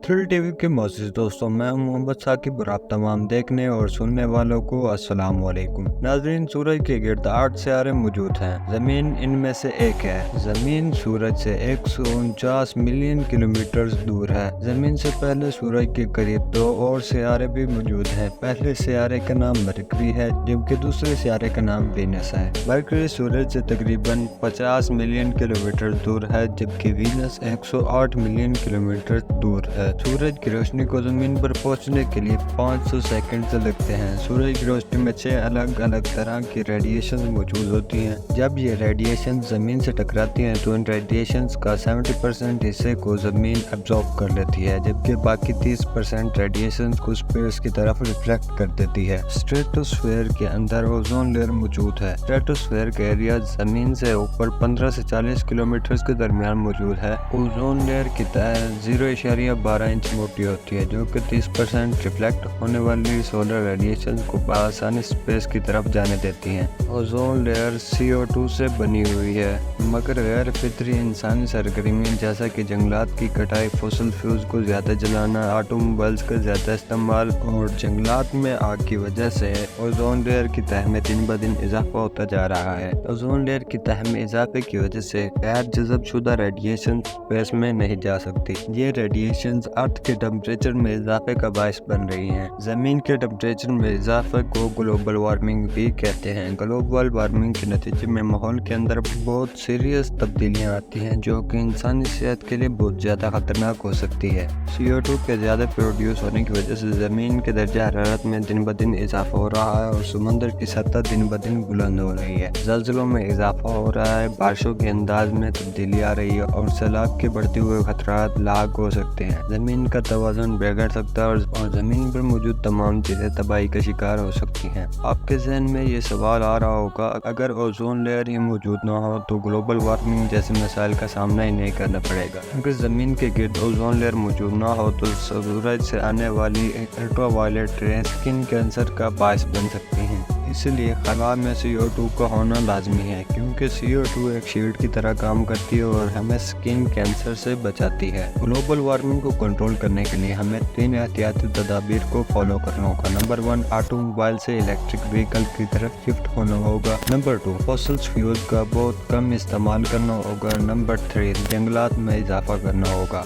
Thrill TV के मोअज़्ज़िज़ दोस्तों, मैं हूं मोहम्मद साकिब और आप तमाम देखने और सुनने वालों को अस्सलाम वालेकुम। नाज़रीन, सूरज के गिर्द 8 सितारे मौजूद हैं। ज़मीन इनमें से एक है। ज़मीन सूरज से 149 मिलियन किलोमीटर दूर है। ज़मीन से पहले सूरज के करीब 2 और सितारे भी मौजूद हैं। पहले सितारे का नाम मरकरी है, जबकि दूसरे सितारे का नाम वीनस है। मरकरी सूरज से तकरीबन 50 मिलियन किलोमीटर दूर है, जबकि वीनस 108 मिलियन किलोमीटर दूर है। सूरज की रोशनी को ज़मीन पर पहुंचने के लिए 500 सेकंड लगते हैं। सूरज की रोशनी में 6 अलग अलग तरह की रेडिएशन मौजूद होती हैं। जब ये रेडिएशन ज़मीन से टकराती हैं तो इन रेडिएशन का 70% हिस्से को ज़मीन एब्जॉर्ब कर लेती है, जबकि बाकी 30% रेडिएशन को स्पेस की तरफ रिफ्लेक्ट कर देती है। स्ट्रेटोस्फेयर के अंदर ओजोन लेयर मौजूद है। स्ट्रेटोस्फेयर का एरिया ज़मीन से ऊपर 15 से 40 किलोमीटर के दरमियान मौजूद है। ओजोन लेयर की तह 0.12 इंच मोटी होती है, जो कि 30% रिफ्लेक्ट होने वाली सोलर रेडिएशन को आसानी स्पेस की तरफ जाने देती है। ओजोन लेयर CO2 से बनी हुई है, मगर गैर फितरी इंसानी सरगर्मी जैसा कि जंगलात की कटाई, फॉसिल फ्यूल्स को ज़्यादा जलाना, ऑटोमोबाइल्स का ज़्यादा इस्तेमाल और जंगलात में आग की वजह से ओजोन लेयर की तह में दिन ब दिन इजाफा होता जा रहा है। ओजोन लेयर की तह में इजाफे की वजह से गैर जज़ब शुदा रेडिएशन स्पेस में नहीं जा सकती। ये रेडिएशन अर्थ के टेम्परेचर में इजाफे का बायस बन रही हैं। ज़मीन के टेम्परेचर में इजाफे को ग्लोबल वार्मिंग भी कहते हैं। ग्लोबल वार्मिंग के नतीजे में माहौल के अंदर बहुत सीरियस तब्दीलियां आती हैं, जो कि इंसानी सेहत के लिए बहुत ज़्यादा खतरनाक हो सकती है। CO2 के ज़्यादा प्रोड्यूस होने की वजह से ज़मीन के दर्जा हरारत में दिन ब दिन इजाफा हो रहा है और समंदर की सतह दिन ब दिन बुलंद हो रही है। ज़लज़लों में इजाफा हो रहा है, बारिशों के अंदाज में तब्दीली आ रही है और सैलाब के बढ़ते हुए खतरात लाक हो सकते हैं। ज़मीन का तवाज़ुन बिगड़ सकता है और ज़मीन पर मौजूद तमाम चीज़ें तबाही का शिकार हो सकती हैं। आपके जहन में ये सवाल आ रहा होगा, अगर ओजोन लेयर ही मौजूद ना हो तो ग्लोबल वार्मिंग जैसे मसाइल का सामना ही नहीं करना पड़ेगा। अगर ज़मीन के गिर्द ओजोन लेयर मौजूद ना हो तो सूरज से आने वाली अल्ट्रावायलेट रे स्किन कैंसर का बायस बन सकती हैं। इसलिए खला में CO2 का होना लाजमी है, क्योंकि CO2 एक शील्ड की तरह काम करती है और हमें स्किन कैंसर से बचाती है। ग्लोबल वार्मिंग को कंट्रोल करने के लिए हमें 3 एहतियाती तदाबीर को फॉलो करना होगा। नंबर 1, ऑटोमोबाइल से इलेक्ट्रिक व्हीकल की तरफ शिफ्ट होना होगा। नंबर 2, फॉसिल फ्यूल का बहुत कम इस्तेमाल करना होगा। नंबर 3, जंगलात में इजाफा करना होगा।